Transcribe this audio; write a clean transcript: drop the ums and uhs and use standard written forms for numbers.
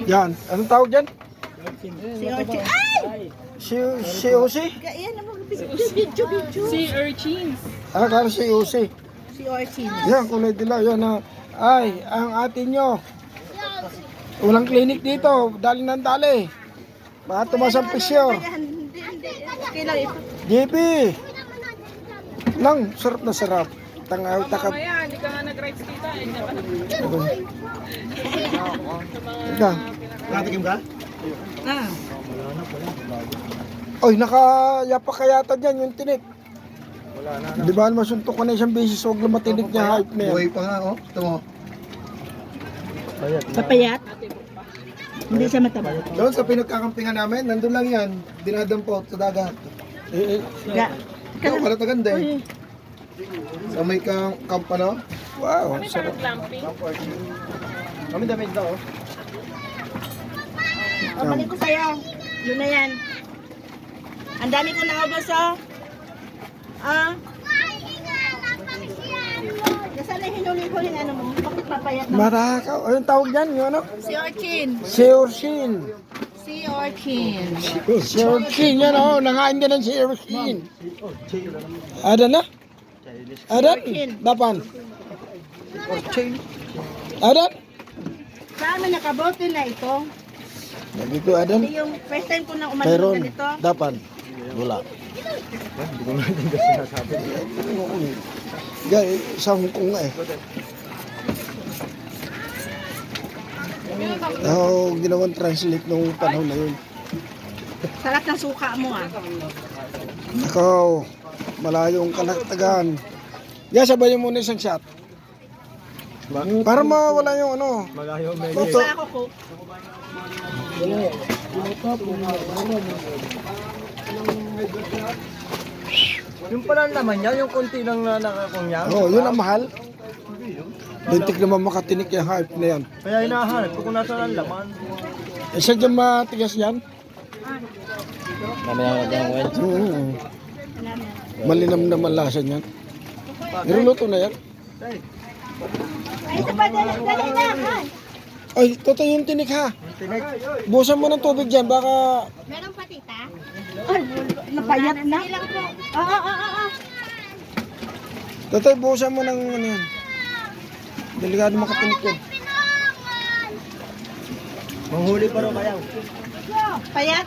Yan. Anong tawag dyan? Si Orchid. Ay! Si Usi? Yan naman. Video. Si urchins. Kala si Usi. Si Orchid. Yan, kulay dilaw. Yan na. Ay, ang atin nyo. Walang clinic dito. Dali ng dali. Baka tumas ang pisyo. Okay lang ito. JP. Lang, sarap na sarap. Tangaw, takap. Mamaya, hindi ka nga nag-rides kita. Ika. Natikim ka? Ah. Oy, nakayapa kayata dyan yung tinik. Di ba masuntok ko na isang beses, huwag lang matinik niya hype na yan. Buhay pa nga, oh. Ito mo. Papayat? Hindi siya mataba. Doon sa pinagkakampingan namin, nandun lang yan. Dinadampot sa dagat. Ga. Ikaw, kalatagan din. Sa may camp, ano? Wow, Kami sarap. parang glamping. Kami damit daw, oh. O, balik ko sa'yo. Yun na yan. Ang dami ko naubos, oh. Ah. Nasaan na hinuli-huling ano mo? Bakit papayat na? Marakaw. Ayun tawag dyan, yung ano? Si Orchin. Si Ursin. Si Orchin. Si Ursin, yan o. Nangain din ng si Ursin. Ada na? Adan? Dapan? Adan? Sa amin nakabote na ito. Sabi ko, Adan? Hindi yung first time ko na umalis Mayroon. ganito. Dapan? Wala. Hindi ko na din kasi nasabi. Sa Hong Kong nga eh. Ako ginawang translate nung panahon na yun. Sarap ng suka mo ah. Ako, malayong kalagtagan. Yan, sabayin mo na isang shot. Para mawala yung ano. Malayo, may Ito. Sa ako cook. Yung pala naman niya, yung konti lang na nakakong niya. Oh, yun ang mahal. Lintik naman makatinik yung hype na yan. Kaya hinahanap ko kung nasa ang laman. Eh, siya dyan matigas yan? Oo. Malinam naman lasa niyan. Niluluto na yan. Ay, ito pa, dali na. Ay, totoo yung tinik ha. Busan mo ng tubig dyan, baka... Meron pa tita? Ay, napayat na. Oo. Totoo, busan mo ng ano yan. Delikado makatinik yun. Manghuli pa rin kayaw. Payat?